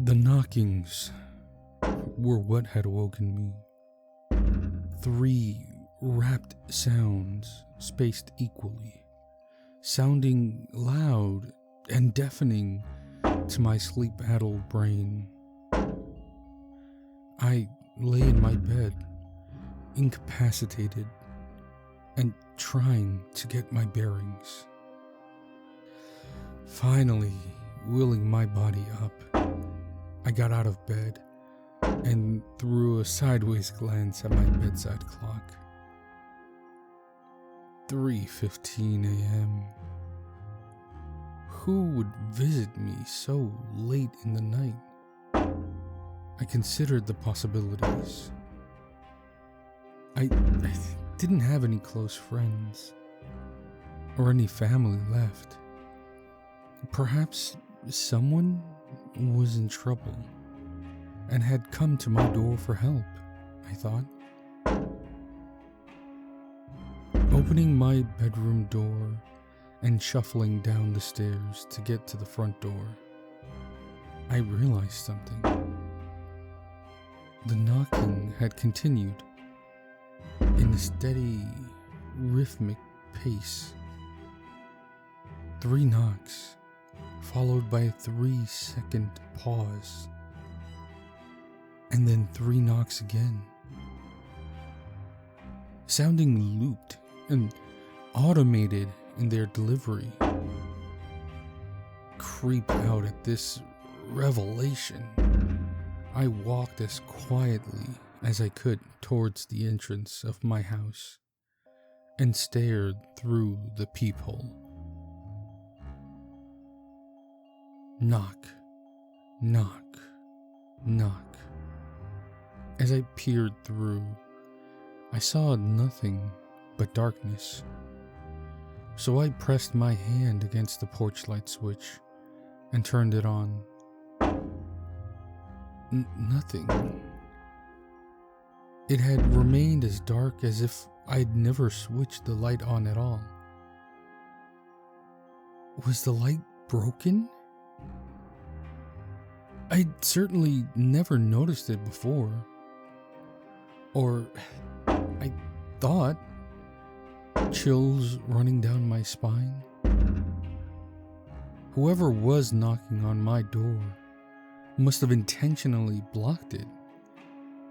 The knockings were what had awoken me. 3 rapt sounds spaced equally, sounding loud and deafening to my sleep-addled brain. I lay in my bed, incapacitated, and trying to get my bearings. Finally, wheeling my body up, I got out of bed and threw a sideways glance at my bedside clock. 3:15 a.m. Who would visit me so late in the night? I considered the possibilities. I didn't have any close friends or any family left. Perhaps someone was in trouble and had come to my door for help, I thought. Opening my bedroom door and shuffling down the stairs to get to the front door, I realized something. The knocking had continued in a steady, rhythmic pace. 3 knocks, followed by a 3-second pause, and then 3 knocks again, sounding looped and automated in their delivery. Creeped out at this revelation, I walked as quietly as I could towards the entrance of my house and stared through the peephole. Knock, knock, knock. As I peered through, I saw nothing but darkness. So I pressed my hand against the porch light switch and turned it on. Nothing. It had remained as dark as if I'd never switched the light on at all. Was the light broken? I'd certainly never noticed it before. Or I thought, chills running down my spine. Whoever was knocking on my door must have intentionally blocked it,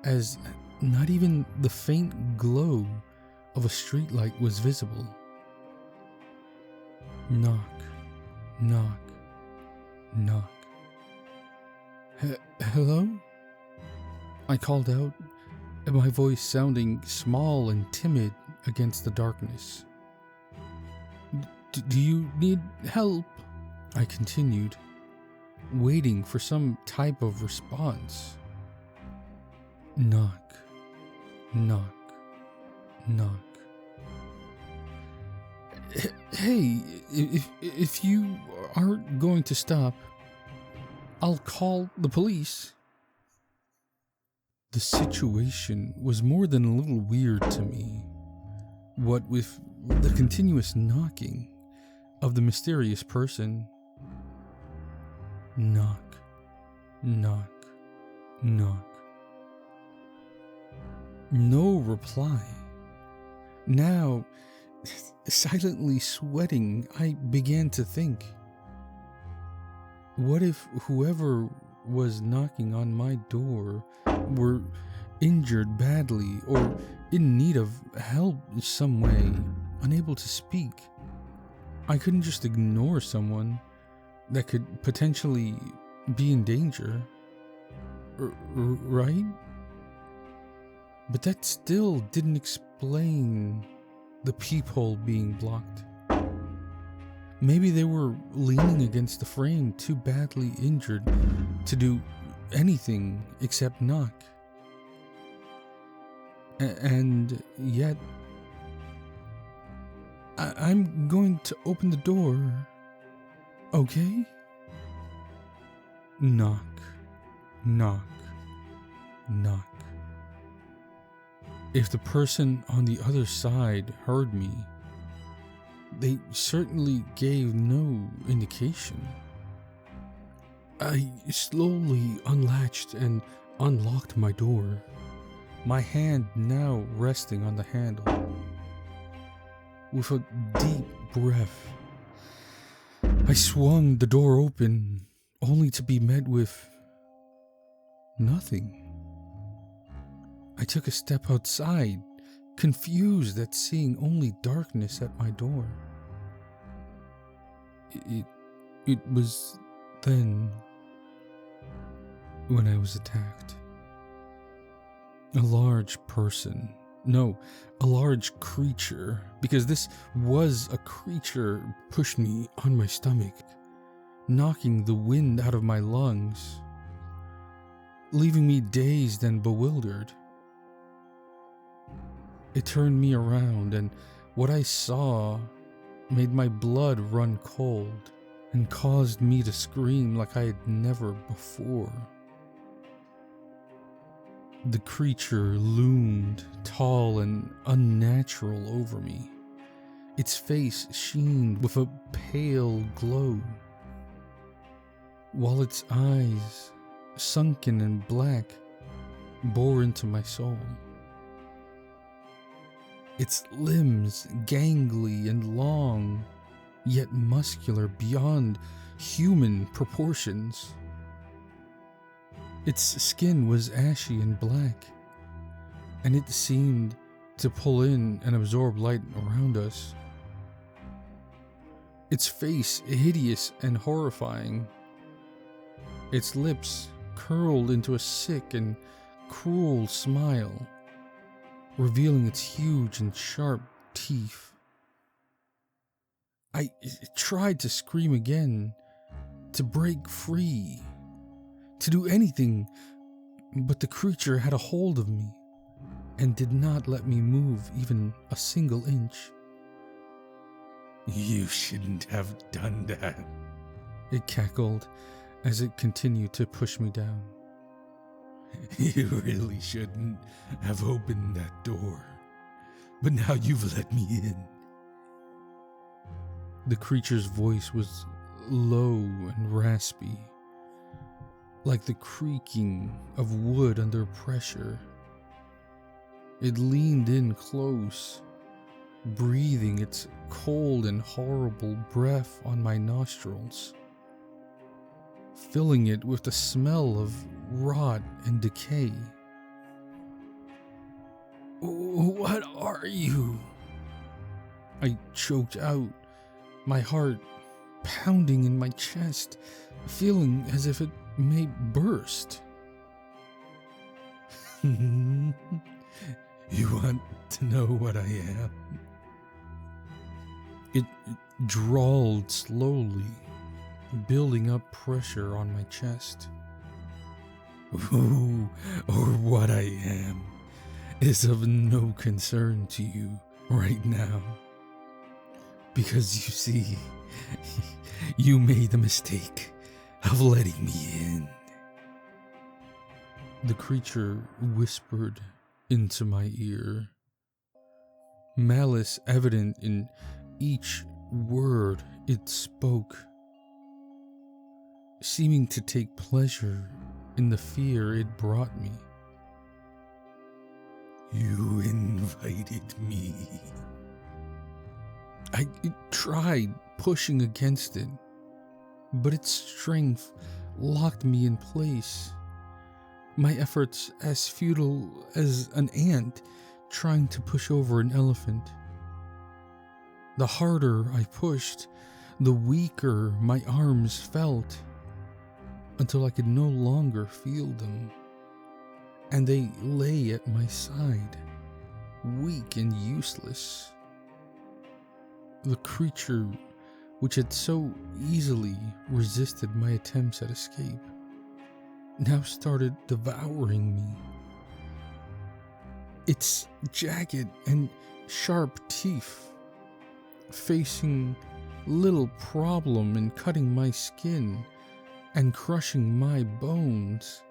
as not even the faint glow of a streetlight was visible. Knock, knock, knock. Hello? I called out, my voice sounding small and timid against the darkness. Do you need help? I continued, waiting for some type of response. Knock, knock, knock. Hey, if you aren't going to stop, I'll call the police. The situation was more than a little weird to me. What with the continuous knocking of the mysterious person. Knock, knock, knock. No reply. Now, silently sweating, I began to think. What if whoever was knocking on my door were injured badly or in need of help in some way, unable to speak? I couldn't just ignore someone that could potentially be in danger, right? But that still didn't explain the peephole being blocked. Maybe they were leaning against the frame, too badly injured to do anything except knock. And yet, I'm going to open the door, okay? Knock, knock, knock. If the person on the other side heard me, they certainly gave no indication. I slowly unlatched and unlocked my door, my hand now resting on the handle. With a deep breath, I swung the door open, only to be met with nothing. I took a step outside, confused at seeing only darkness at my door. It was then when I was attacked. A large person. No, a large creature, because this was a creature, pushed me on my stomach, knocking the wind out of my lungs, leaving me dazed and bewildered. It turned me around, and what I saw made my blood run cold and caused me to scream like I had never before. The creature loomed tall and unnatural over me, its face sheened with a pale glow, while its eyes, sunken and black, bore into my soul. Its limbs gangly and long, yet muscular beyond human proportions. Its skin was ashy and black, and it seemed to pull in and absorb light around us. Its face hideous and horrifying. Its lips curled into a sick and cruel smile, revealing its huge and sharp teeth. I tried to scream again, to break free, to do anything, but the creature had a hold of me and did not let me move even a single inch. "You shouldn't have done that," it cackled as it continued to push me down. "You really shouldn't have opened that door, but now you've let me in." The creature's voice was low and raspy, like the creaking of wood under pressure. It leaned in close, breathing its cold and horrible breath on my nostrils, filling it with the smell of rot and decay. "What are you?" I choked out, my heart pounding in my chest, feeling as if it may burst. "You want to know what I am?" It drawled slowly, building up pressure on my chest. "Who or what I am is of no concern to you right now. Because you see, you made the mistake of letting me in." The creature whispered into my ear, malice evident in each word it spoke, seeming to take pleasure in the fear it brought me. "You invited me." I tried pushing against it, but its strength locked me in place, my efforts as futile as an ant trying to push over an elephant. The harder I pushed, the weaker my arms felt, until I could no longer feel them, and they lay at my side, weak and useless. The creature, which had so easily resisted my attempts at escape, now started devouring me. Its jagged and sharp teeth, facing little problem in cutting my skin and crushing my bones,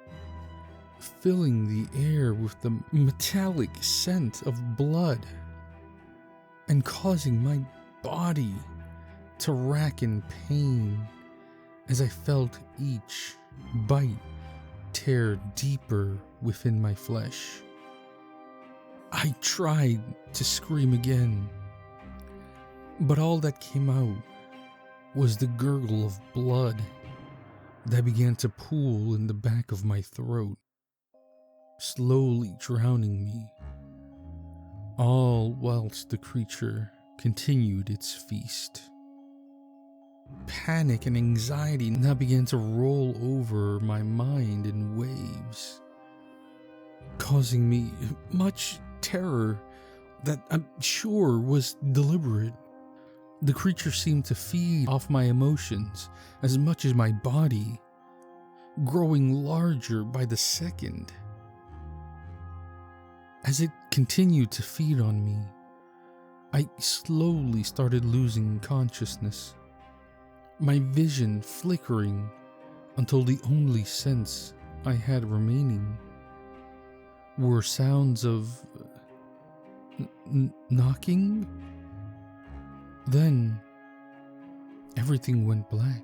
filling the air with the metallic scent of blood, and causing my body to rack in pain as I felt each bite tear deeper within my flesh. I tried to scream again, but all that came out was the gurgle of blood that began to pool in the back of my throat, slowly drowning me, all whilst the creature continued its feast. Panic and anxiety now began to roll over my mind in waves, causing me much terror that I'm sure was deliberate. The creature seemed to feed off my emotions as much as my body, growing larger by the second. As it continued to feed on me, I slowly started losing consciousness, my vision flickering until the only sense I had remaining were sounds of knocking. Then everything went black.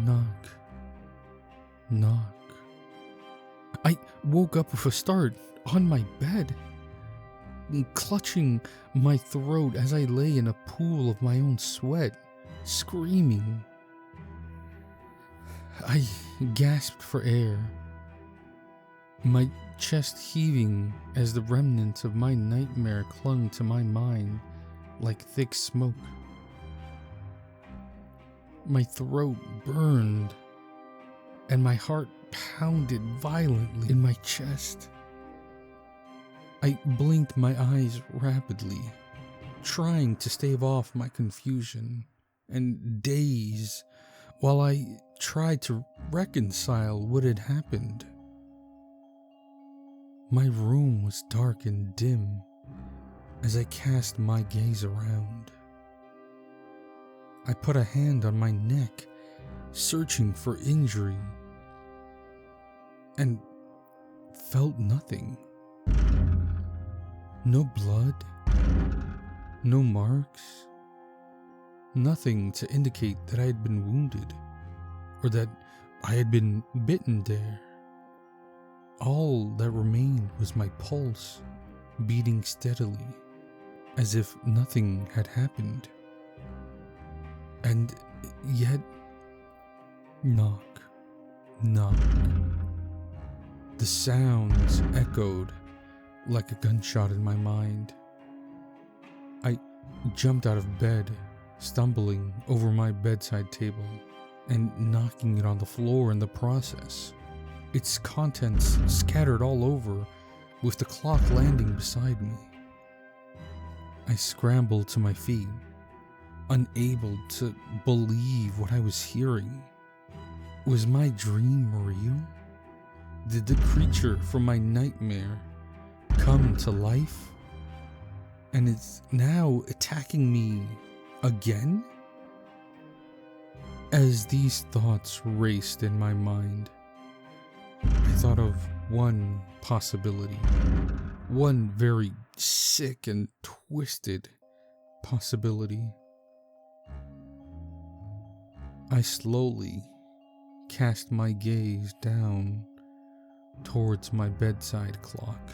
Knock, knock. I woke up with a start on my bed, clutching my throat as I lay in a pool of my own sweat, screaming. I gasped for air, my chest heaving as the remnants of my nightmare clung to my mind like thick smoke. My throat burned, and my heart pounded violently in my chest. I blinked my eyes rapidly, trying to stave off my confusion and daze while I tried to reconcile what had happened. My room was dark and dim as I cast my gaze around. I put a hand on my neck, searching for injury, and felt nothing. No blood, no marks, nothing to indicate that I had been wounded or that I had been bitten there. All that remained was my pulse beating steadily, as if nothing had happened. And yet, knock, knock. The sounds echoed like a gunshot in my mind. I jumped out of bed, stumbling over my bedside table and knocking it on the floor in the process, its contents scattered all over, with the clock landing beside me. I scrambled to my feet, unable to believe what I was hearing. Was my dream real? Did the creature from my nightmare come to life and is now attacking me again? As these thoughts raced in my mind, I thought of one possibility, one very sick and twisted possibility. I slowly cast my gaze down towards my bedside clock,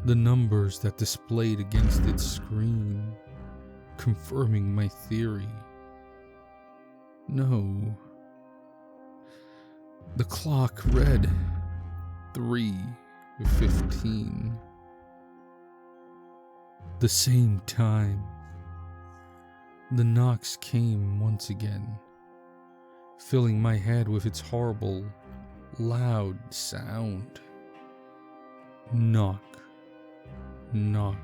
the numbers that displayed against its screen confirming my theory. No. The clock read 3:15. The same time. The knocks came once again, filling my head with its horrible, loud sound. Knock, knock.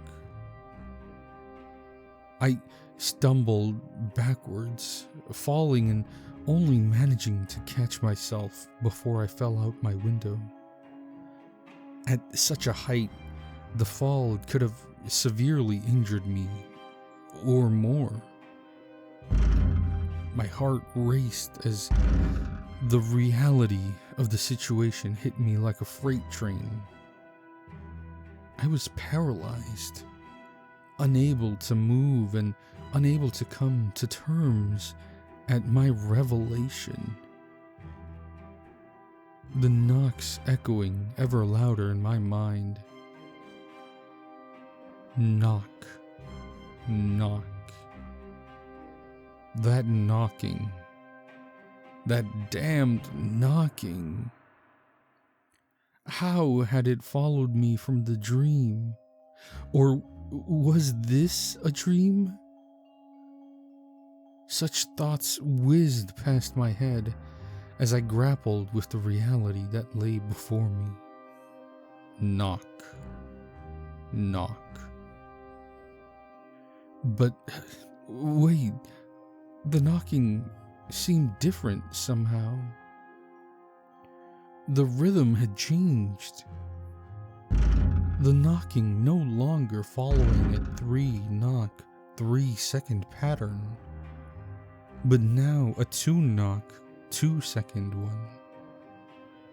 I stumbled backwards, falling and only managing to catch myself before I fell out my window. At such a height, the fall could have severely injured me, or more. My heart raced as the reality of the situation hit me like a freight train. I was paralyzed, unable to move and unable to come to terms at my revelation. The knocks echoing ever louder in my mind. Knock, knock. That knocking. That damned knocking. How had it followed me from the dream? Or was this a dream? Such thoughts whizzed past my head as I grappled with the reality that lay before me. Knock, knock. But wait, the knocking seemed different somehow. The rhythm had changed. The knocking no longer following a 3-knock, 3-second pattern, but now a 2-knock, 2-second one.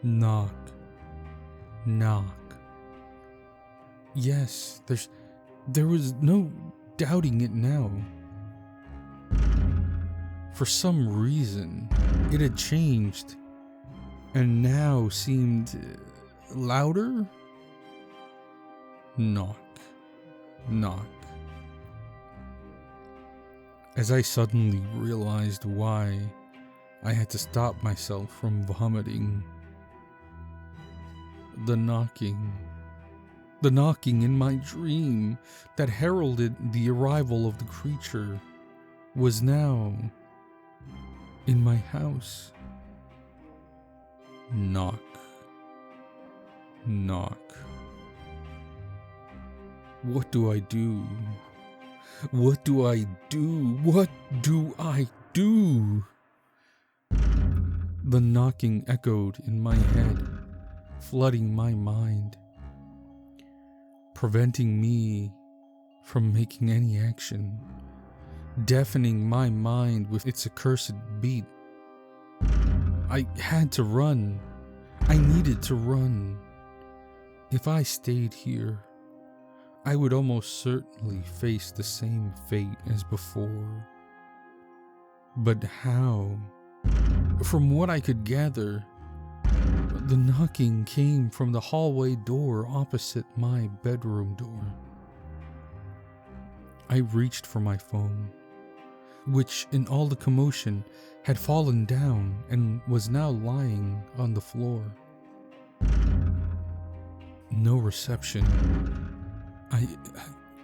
Knock, knock. Yes, there was no doubting it now. For some reason, it had changed and now seemed louder. Knock, knock. As I suddenly realized why I had to stop myself from vomiting. The knocking in my dream that heralded the arrival of the creature was now in my house. Knock, knock. What do I do? What do I do? What do I do? The knocking echoed in my head, flooding my mind, preventing me from making any action, deafening my mind with its accursed beat. I had to run. I needed to run. If I stayed here, I would almost certainly face the same fate as before. But how? From what I could gather, the knocking came from the hallway door opposite my bedroom door. I reached for my phone, which in all the commotion had fallen down and was now lying on the floor. No reception. I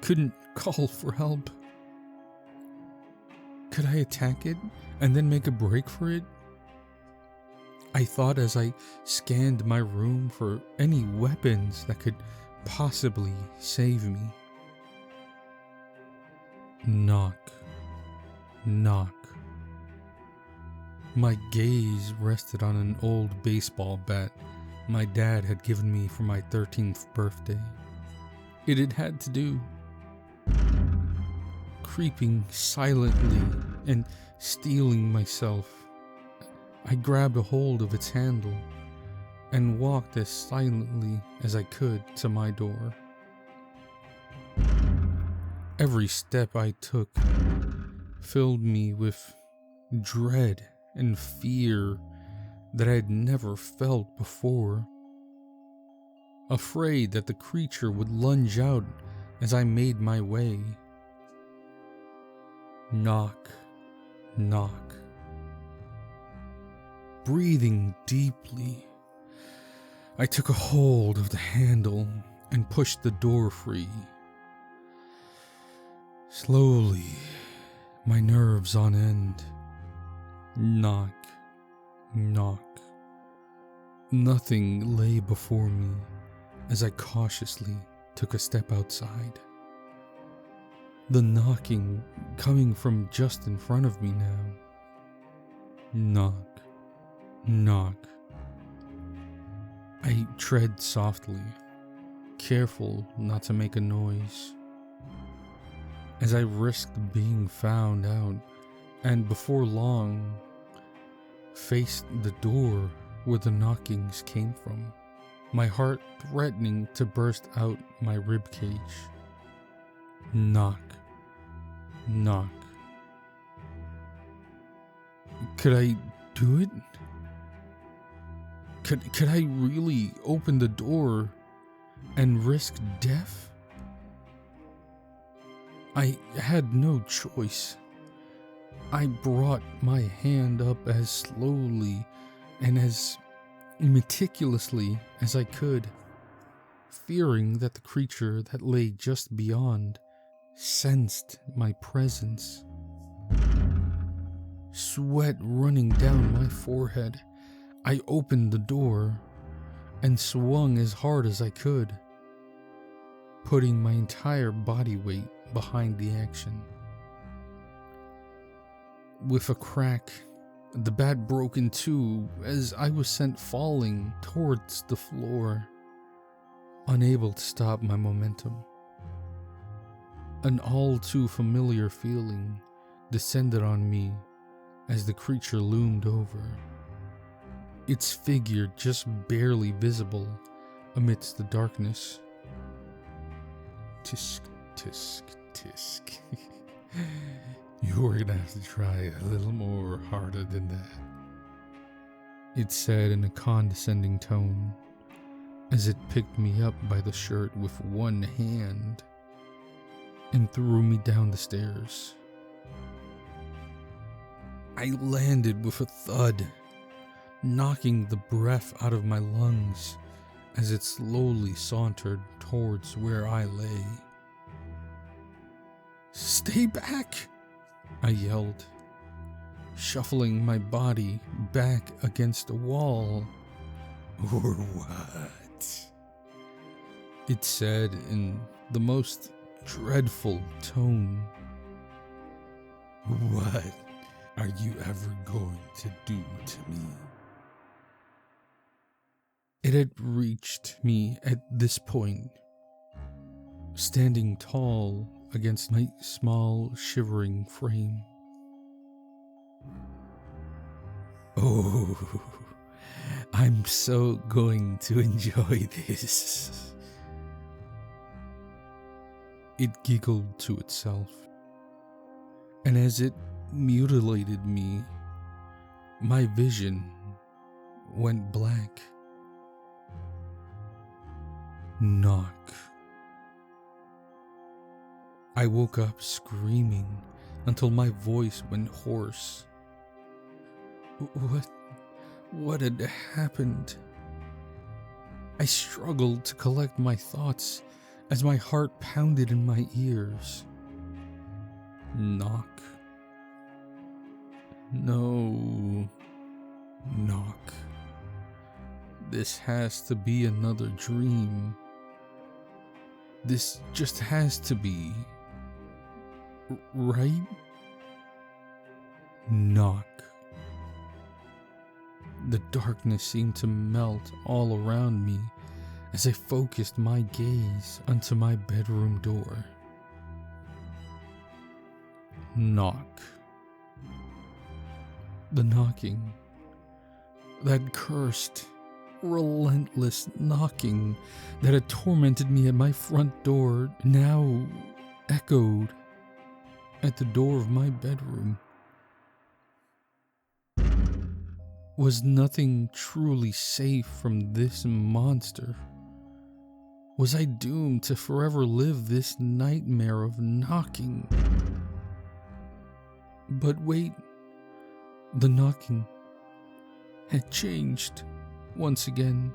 couldn't call for help. Could I attack it and then make a break for it? I thought as I scanned my room for any weapons that could possibly save me. Knock, knock. My gaze rested on an old baseball bat my dad had given me for my 13th birthday. It had had to do. Creeping silently and steeling myself, I grabbed a hold of its handle and walked as silently as I could to my door. Every step I took filled me with dread and fear that I had never felt before. Afraid that the creature would lunge out as I made my way. Knock, knock. Breathing deeply, I took a hold of the handle and pushed the door free. Slowly, my nerves on end. Knock, knock. Nothing lay before me as I cautiously took a step outside. The knocking coming from just in front of me now. Knock, knock. I tread softly, careful not to make a noise, as I risked being found out, and before long, faced the door where the knockings came from, my heart threatening to burst out my ribcage. Knock, knock. Could I do it? Could I really open the door and risk death? I had no choice. I brought my hand up as slowly and as meticulously as I could, fearing that the creature that lay just beyond sensed my presence. Sweat running down my forehead, I opened the door and swung as hard as I could, putting my entire body weight behind the action. With a crack, the bat broke in two as I was sent falling towards the floor, unable to stop my momentum. An all too familiar feeling descended on me as the creature loomed over, its figure just barely visible amidst the darkness. Tisk, tisk, tisk. You're gonna have to try a little more harder than that, it said in a condescending tone as it picked me up by the shirt with one hand and threw me down the stairs. I landed with a thud, knocking the breath out of my lungs as it slowly sauntered towards where I lay. "Stay back!" I yelled, shuffling my body back against the wall. "Or what?" it said in the most dreadful tone. "What are you ever going to do to me?" It had reached me at this point, standing tall against my small, shivering frame. "Oh, I'm so going to enjoy this." It giggled to itself, and as it mutilated me, my vision went black. Knock. I woke up screaming until my voice went hoarse. What had happened? I struggled to collect my thoughts as my heart pounded in my ears. Knock. No. Knock. This has to be another dream. This just has to be. Right? Knock. The darkness seemed to melt all around me as I focused my gaze onto my bedroom door. Knock. The knocking. That cursed, relentless knocking that had tormented me at my front door now echoed at the door of my bedroom. Was nothing truly safe from this monster? Was I doomed to forever live this nightmare of knocking? But wait, the knocking had changed once again.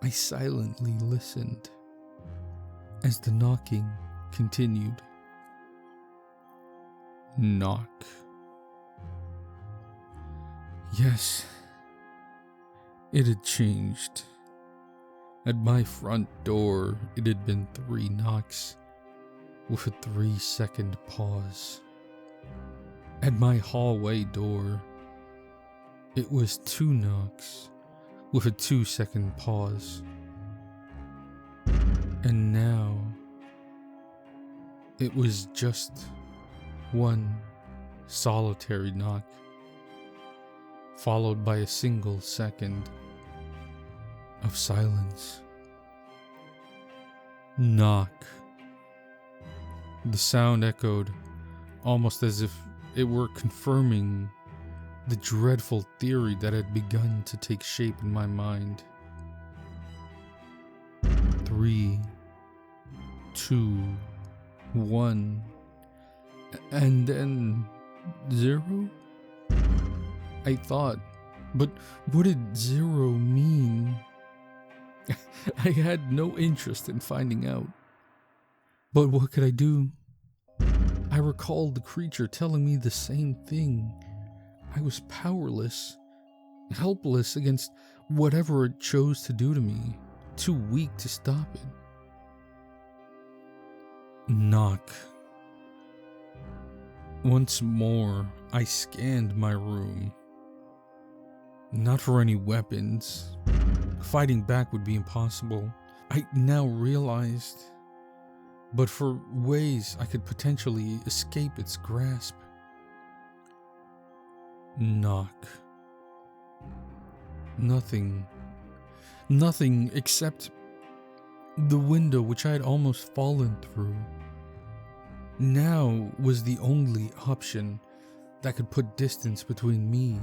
I silently listened as the knocking continued. Knock. Yes, it had changed. At my front door, it had been 3 knocks with a 3-second pause. At my hallway door, it was 2 knocks with a 2-second pause. And now, it was just 1 solitary knock, followed by a single second of silence. Knock. The sound echoed, almost as if it were confirming the dreadful theory that had begun to take shape in my mind. 3, 2, 1, and then 0? I thought, but what did 0 mean? I had no interest in finding out. But what could I do? I recalled the creature telling me the same thing. I was powerless, helpless against whatever it chose to do to me, too weak to stop it. Knock. Once more, I scanned my room. Not for any weapons. Fighting back would be impossible, I now realized, but for ways I could potentially escape its grasp. Knock. Nothing except the window which I had almost fallen through. Now was the only option that could put distance between me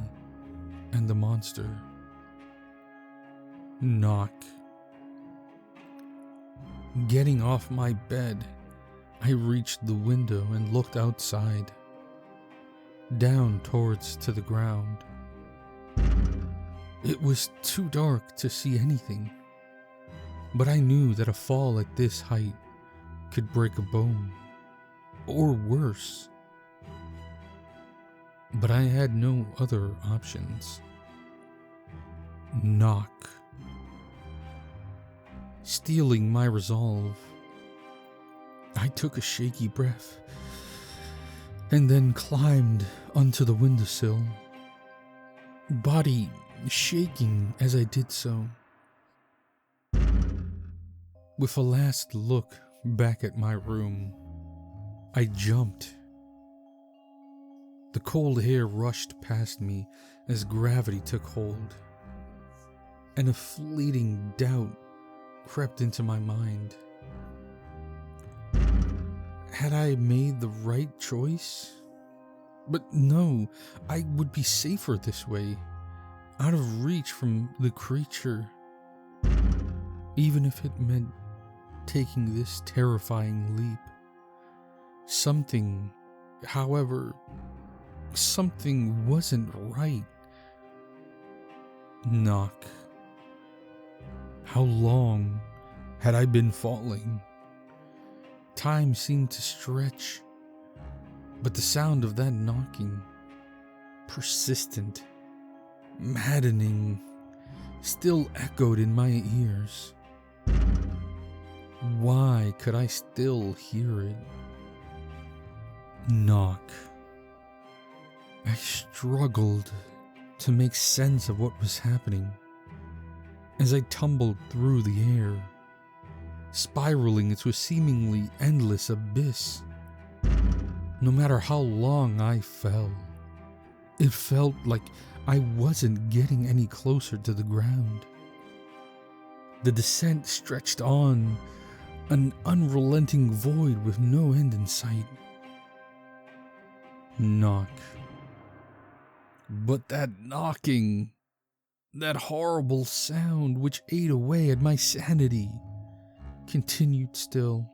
and the monster. Knock. Getting off my bed, I reached the window and looked outside, down towards to the ground. It was too dark to see anything, but I knew that a fall at this height could break a bone, or worse. But I had no other options. Knock. Stealing my resolve, I took a shaky breath and then climbed onto the windowsill, body shaking as I did so. With a last look back at my room, I jumped. The cold air rushed past me as gravity took hold, and a fleeting doubt crept into my mind. Had I made the right choice? But no, I would be safer this way, out of reach from the creature, even if it meant taking this terrifying leap. Something, however, something wasn't right. Knock. How long had I been falling? Time seemed to stretch, but the sound of that knocking, persistent, maddening, still echoed in my ears. Why could I still hear it? Knock. I struggled to make sense of what was happening as I tumbled through the air, spiraling into a seemingly endless abyss. No matter how long I fell, it felt like I wasn't getting any closer to the ground. The descent stretched on, an unrelenting void with no end in sight. Knock. But that knocking, that horrible sound which ate away at my sanity, continued still,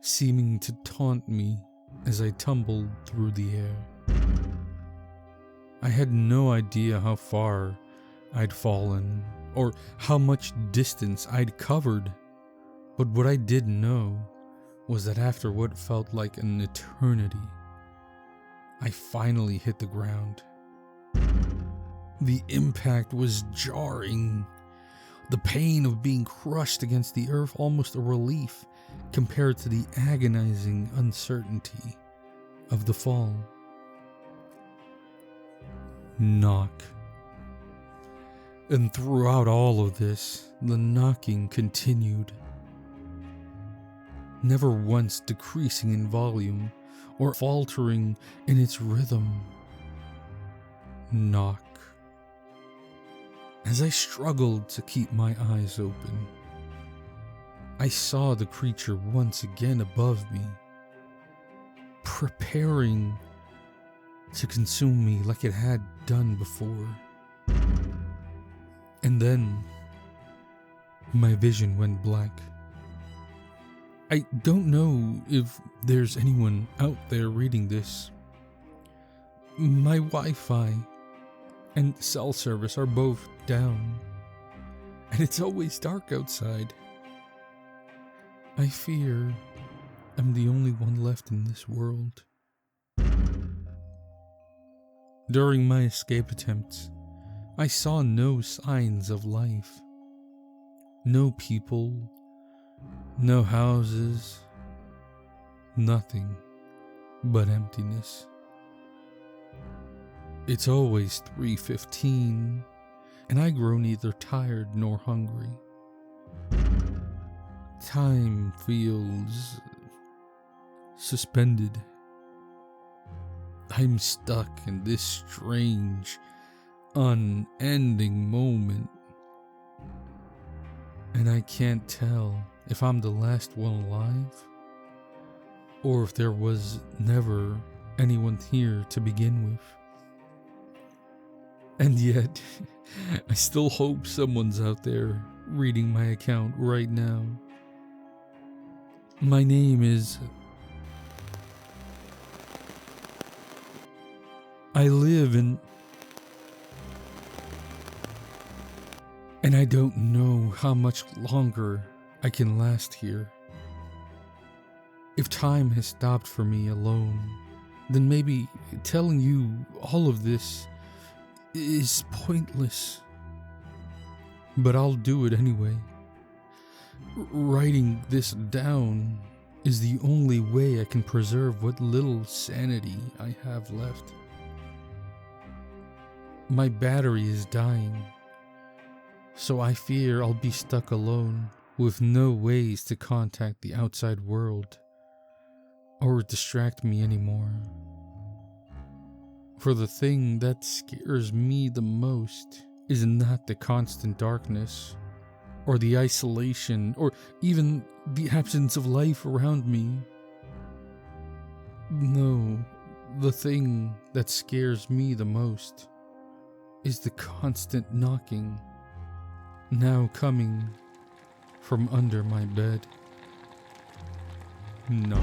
seeming to taunt me as I tumbled through the air. I had no idea how far I'd fallen or how much distance I'd covered, but what I did know was that after what felt like an eternity, I finally hit the ground. The impact was jarring, the pain of being crushed against the earth almost a relief compared to the agonizing uncertainty of the fall. Knock. And throughout all of this, the knocking continued, never once decreasing in volume or faltering in its rhythm. Knock. As I struggled to keep my eyes open, I saw the creature once again above me, preparing to consume me like it had done before. And then my vision went black. I don't know if there's anyone out there reading this. My Wi-Fi and cell service are both down, and it's always dark outside. I fear I'm the only one left in this world. During my escape attempts, I saw no signs of life. No people, no houses, nothing but emptiness. It's always 3:15, and I grow neither tired nor hungry. Time feels suspended. I'm stuck in this strange, unending moment, and I can't tell if I'm the last one alive, or if there was never anyone here to begin with. And yet, I still hope someone's out there reading my account right now. My name is... I live in... And I don't know how much longer I can last here. If time has stopped for me alone, then maybe telling you all of this is pointless. But I'll do it anyway. Writing this down is the only way I can preserve what little sanity I have left. My battery is dying, so I fear I'll be stuck alone with no ways to contact the outside world or distract me anymore. For the thing that scares me the most is not the constant darkness, or the isolation, or even the absence of life around me. No, the thing that scares me the most is the constant knocking, now coming from under my bed. Knock.